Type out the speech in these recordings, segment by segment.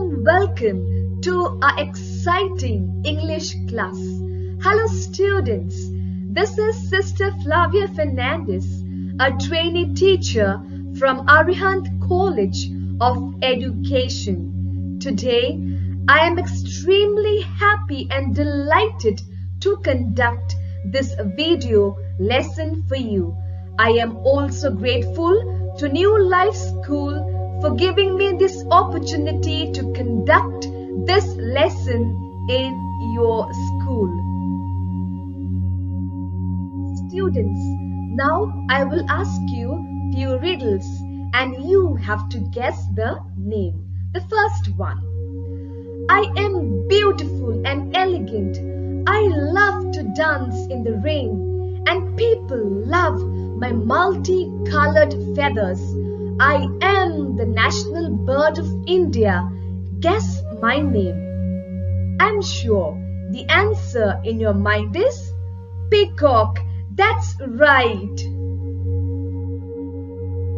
warm welcome to our exciting English class. Hello students, this is Sister Flavia Fernandez, a trainee teacher from Arihant College of Education. Today, I am extremely happy and delighted to conduct this video lesson for you. I am also grateful to New Life School for giving me this opportunity to conduct this lesson in your school. Students, now I will ask you few riddles and you have to guess the name. The first one. I am beautiful and elegant. I love to dance in the rain and people love my multicolored feathers. I am the national bird of India. Guess my name. I'm sure the answer in your mind is peacock. That's right.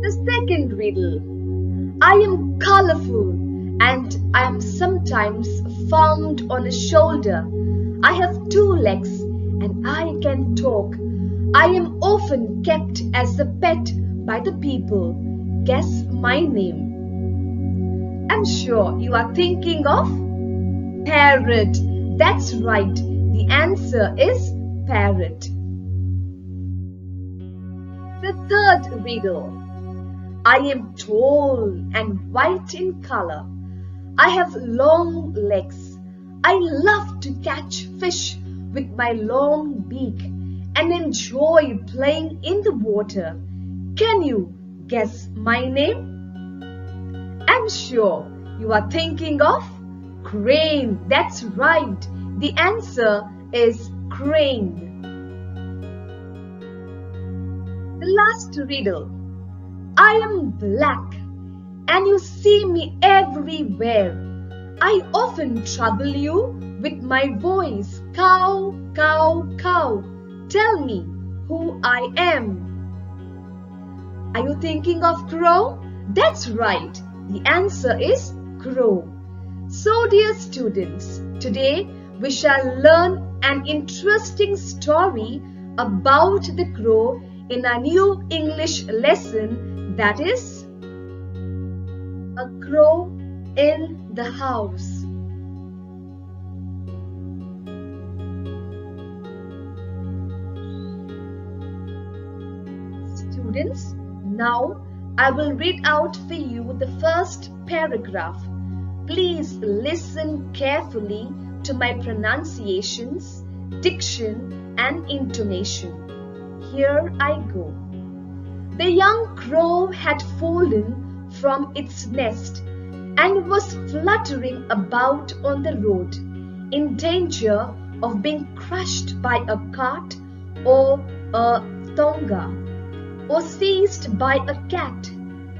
The second riddle. I am colorful and I am sometimes found on a shoulder. I have 2 legs and I can talk. I am often kept as a pet by the people. Guess my name. I'm sure you are thinking of parrot. That's right. The answer is parrot. The third riddle. I am tall and white in color. I have long legs. I love to catch fish with my long beak and enjoy playing in the water. Can you guess my name? I'm sure you are thinking of crane. That's right. The answer is crane. The last riddle. I am black and you see me everywhere. I often trouble you with my voice. Cow, cow, cow. Tell me who I am. Are you thinking of crow? That's right. The answer is crow. So dear students, today we shall learn an interesting story about the crow in a new English lesson, that is A Crow in the House. Students, now I will read out for you the first paragraph. Please listen carefully to my pronunciations, diction and intonation. Here I go. The young crow had fallen from its nest and was fluttering about on the road, in danger of being crushed by a cart or a tonga, or seized by a cat,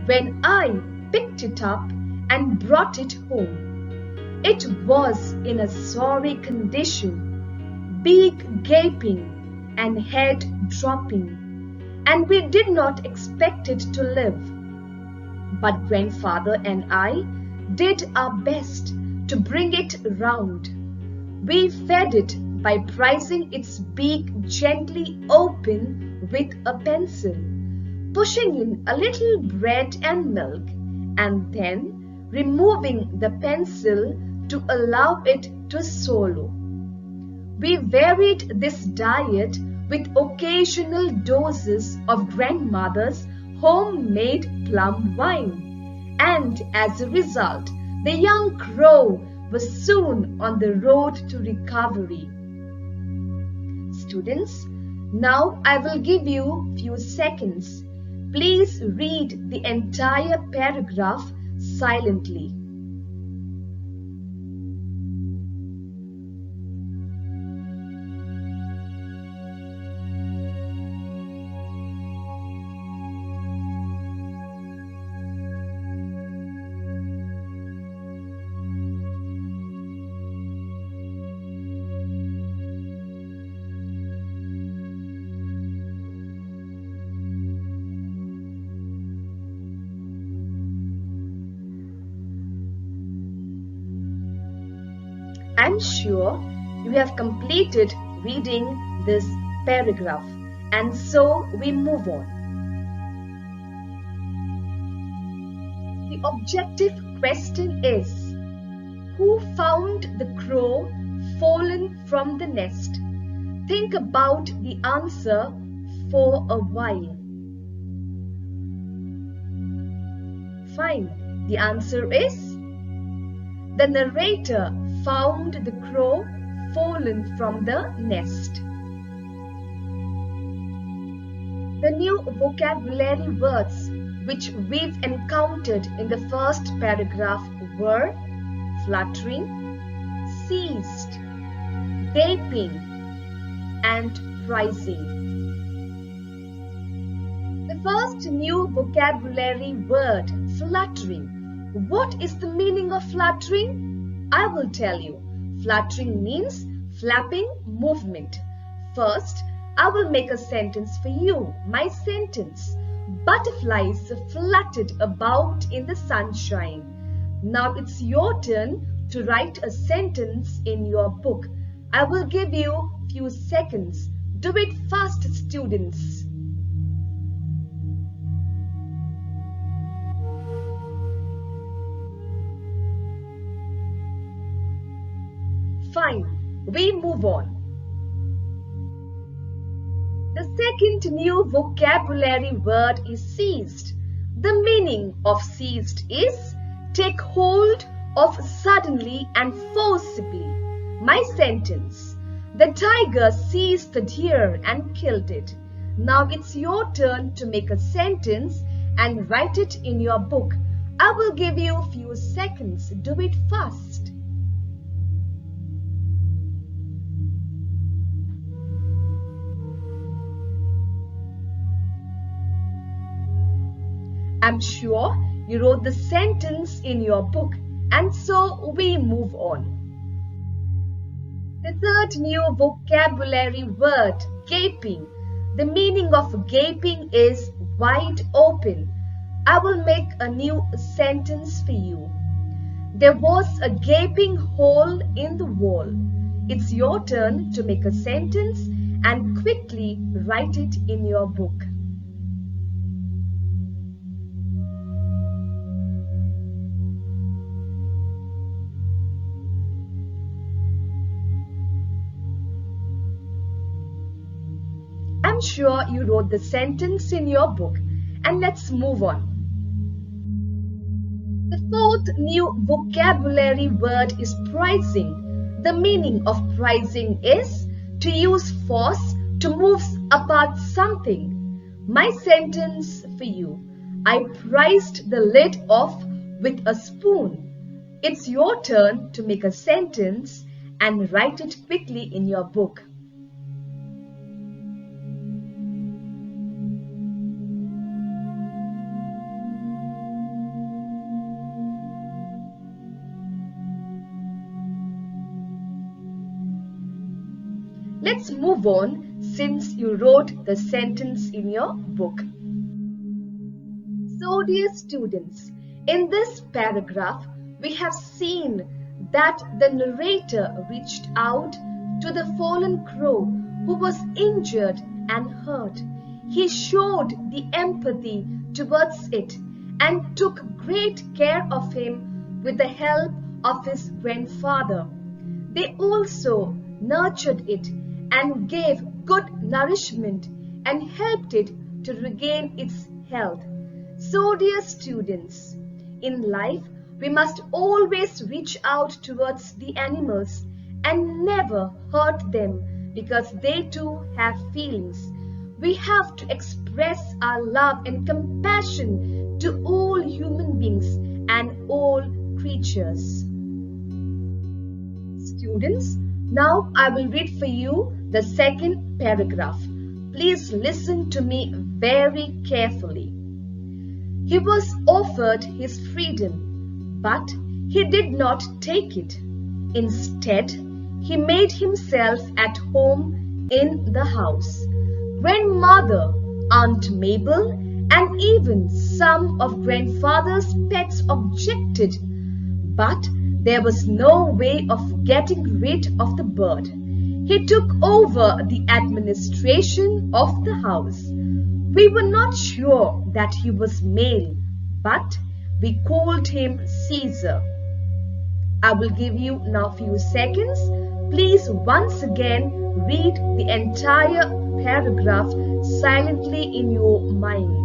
when I picked it up and brought it home. It was in a sorry condition, beak gaping and head dropping, and we did not expect it to live. But Grandfather and I did our best to bring it round. We fed it by prising its beak gently open with a pencil, pushing in a little bread and milk, and then removing the pencil to allow it to swallow. We varied this diet with occasional doses of grandmother's homemade plum wine, and as a result, the young crow was soon on the road to recovery. Students, now I will give you few seconds. Please read the entire paragraph silently. I'm sure you have completed reading this paragraph, and so we move on. The objective question is, who found the crow fallen from the nest? Think about the answer for a while. Fine. The answer is, the narrator found the crow fallen from the nest. The new vocabulary words which we've encountered in the first paragraph were fluttering, seized, gaping, and prizing. The first new vocabulary word, fluttering. What is the meaning of fluttering? I will tell you. Fluttering means flapping movement. First, I will make a sentence for you. My sentence. Butterflies fluttered about in the sunshine. Now it's your turn to write a sentence in your book. I will give you a few seconds. Do it fast, students. Fine, we move on. The second new vocabulary word is seized. The meaning of seized is take hold of suddenly and forcibly. My sentence. The tiger seized the deer and killed it. Now it's your turn to make a sentence and write it in your book. I will give you a few seconds. Do it fast. I'm sure you wrote the sentence in your book, and so we move on. The third new vocabulary word, gaping. The meaning of gaping is wide open. I will make a new sentence for you. There was a gaping hole in the wall. It's your turn to make a sentence and quickly write it in your book. I'm sure you wrote the sentence in your book, and let's move on. The fourth new vocabulary word is prizing. The meaning of prizing is to use force to move apart something. My sentence for you. I prized the lid off with a spoon. It's your turn to make a sentence and write it quickly in your book. Let's move on since you wrote the sentence in your book. So dear students, in this paragraph, we have seen that the narrator reached out to the fallen crow who was injured and hurt. He showed the empathy towards it and took great care of him with the help of his grandfather. They also nurtured it and gave good nourishment and helped it to regain its health. So dear students, in life we must always reach out towards the animals and never hurt them because they too have feelings. We have to express our love and compassion to all human beings and all creatures. Students, now I will read for you the second paragraph. Please listen to me very carefully. He was offered his freedom, but he did not take it. Instead, he made himself at home in the house. Grandmother, Aunt Mabel, and even some of grandfather's pets objected, but There was no way of getting rid of the bird. He took over the administration of the house. We were not sure that he was male, but we called him Caesar. I will give you now few seconds. Please once again read the entire paragraph silently in your mind.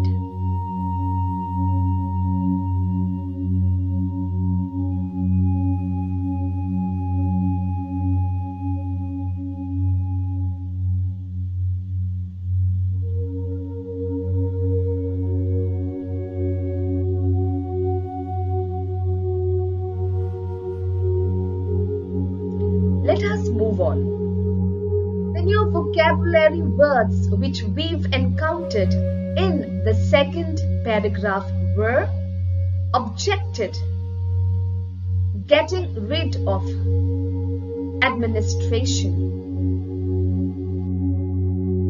Let us move on. The new vocabulary words which we've encountered in the second paragraph were objected, getting rid of, administration.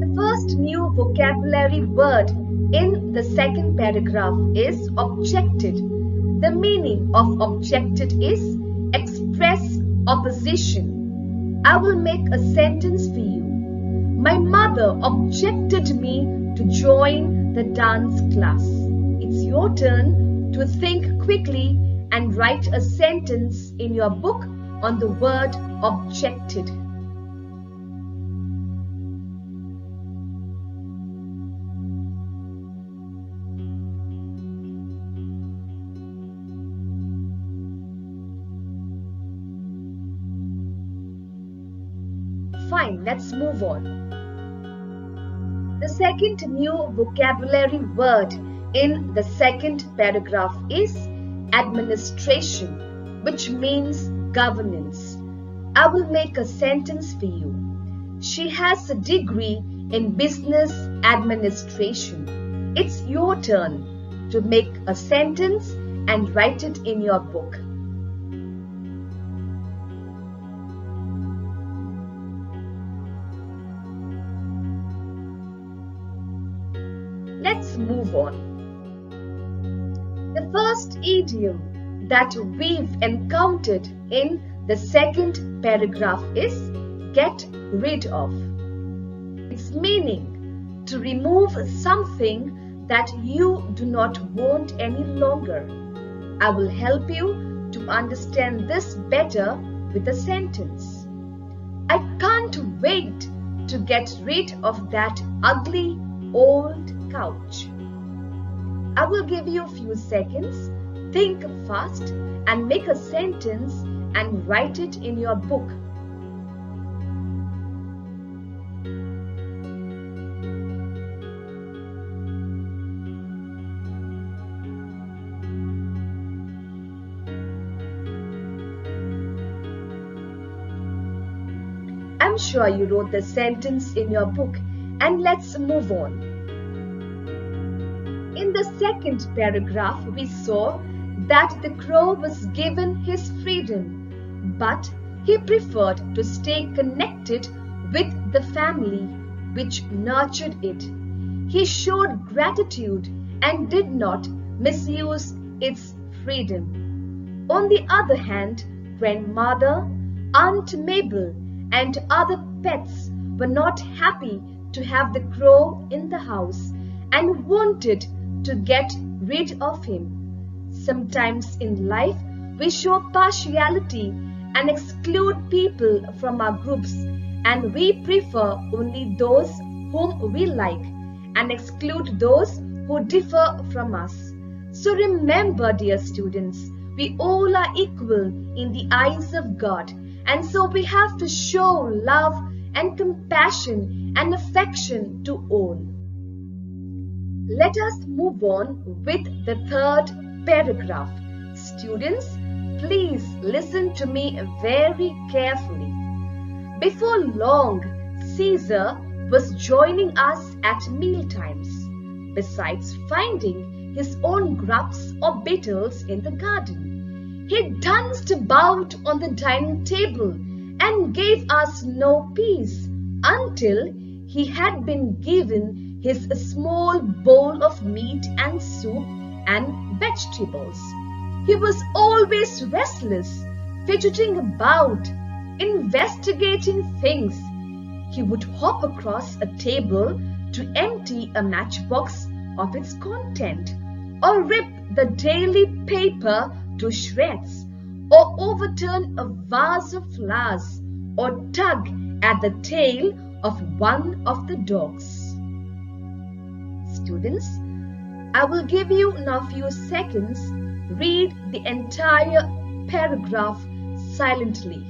The first new vocabulary word in the second paragraph is objected. The meaning of objected is express opposition. I will make a sentence for you. My mother objected me to join the dance class. It's your turn to think quickly and write a sentence in your book on the word objected. Fine, let's move on. The second new vocabulary word in the second paragraph is administration, which means governance. I will make a sentence for you. She has a degree in business administration. It's your turn to make a sentence and write it in your book. Let's move on. The first idiom that we've encountered in the second paragraph is get rid of. Its meaning to remove something that you do not want any longer. I will help you to understand this better with a sentence. I can't wait to get rid of that ugly old couch. I will give you a few seconds. Think fast and make a sentence and write it in your book. I'm sure you wrote the sentence in your book, and let's move on. In the second paragraph, we saw that the crow was given his freedom, but he preferred to stay connected with the family which nurtured it. He showed gratitude and did not misuse its freedom. On the other hand, grandmother, Aunt Mabel, and other pets were not happy to have the crow in the house and wanted to get rid of him. Sometimes in life, we show partiality and exclude people from our groups, and we prefer only those whom we like and exclude those who differ from us. So remember, dear students, we all are equal in the eyes of God, and so we have to show love and compassion and affection to all. Let us move on with the third paragraph. Students, please listen to me very carefully. Before long, Caesar was joining us at mealtimes, besides finding his own grubs or beetles in the garden. He danced about on the dining table and gave us no peace until he had been given his small bowl of meat and soup and vegetables. He was always restless, fidgeting about, investigating things. He would hop across a table to empty a matchbox of its content, or rip the daily paper to shreds, or overturn a vase of flowers, or tug at the tail of one of the dogs. Students, I will give you now a few seconds. Read the entire paragraph silently.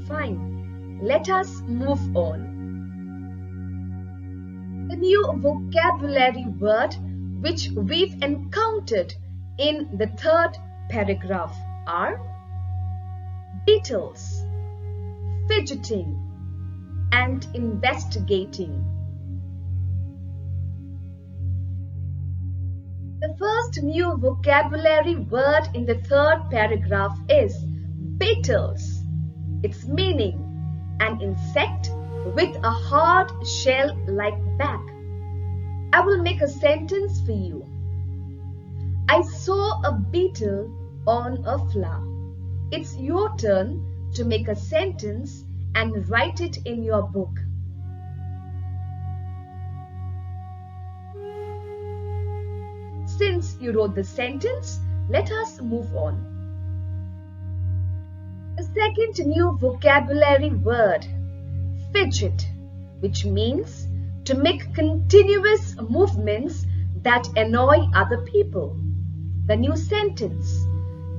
Fine, let us move on. The new vocabulary word which we've encountered in the third paragraph are beetles, fidgeting, and investigating. The first new vocabulary word in the third paragraph is beetles. Its meaning, an insect with a hard shell-like back. I will make a sentence for you. I saw a beetle on a flower. It's your turn to make a sentence and write it in your book. Since you wrote the sentence, let us move on. The second new vocabulary word, fidget, which means to make continuous movements that annoy other people. The new sentence,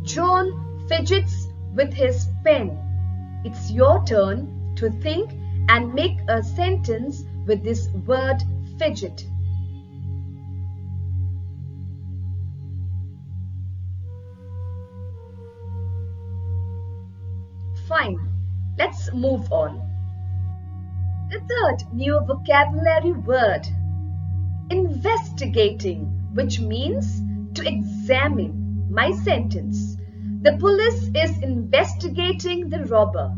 John fidgets with his pen. It's your turn to think and make a sentence with this word fidget. Fine, let's move on. The third new vocabulary word, investigating, which means to examine. My sentence, the police is investigating the robber.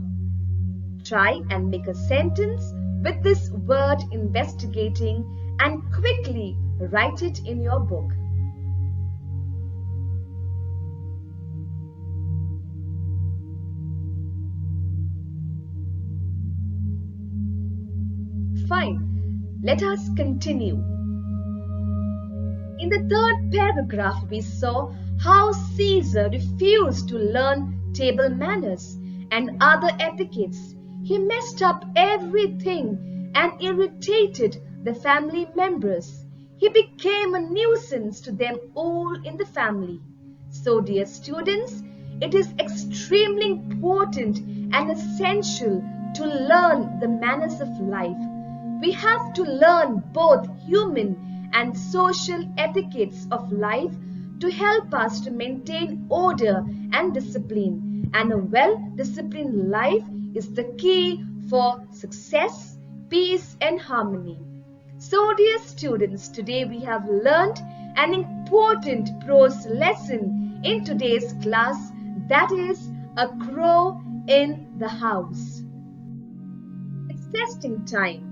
Try and make a sentence with this word investigating and quickly write it in your book. Fine, let us continue. In the third paragraph, we saw how Caesar refused to learn table manners and other etiquettes. He messed up everything and irritated the family members. He became a nuisance to them all in the family. So, dear students, it is extremely important and essential to learn the manners of life. We have to learn both human and social etiquettes of life to help us to maintain order and discipline. And a well-disciplined life is the key for success, peace, and harmony. So, dear students, today we have learned an important prose lesson in today's class, that is a crow in the house. It's testing time.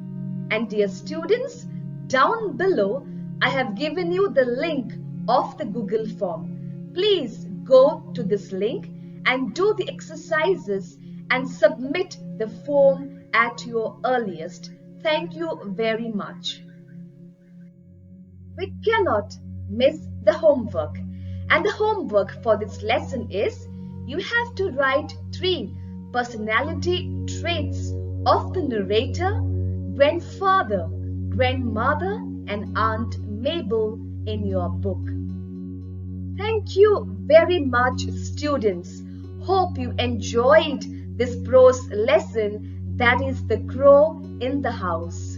And dear students, down below I have given you the link of the Google form. Please go to this link and do the exercises and submit the form at your earliest. Thank you very much. We cannot miss the homework. And the homework for this lesson is you have to write 3 personality traits of the narrator, grandfather, grandmother, and Aunt Mabel in your book. Thank you very much, students. Hope you enjoyed this prose lesson, that is the crow in the house.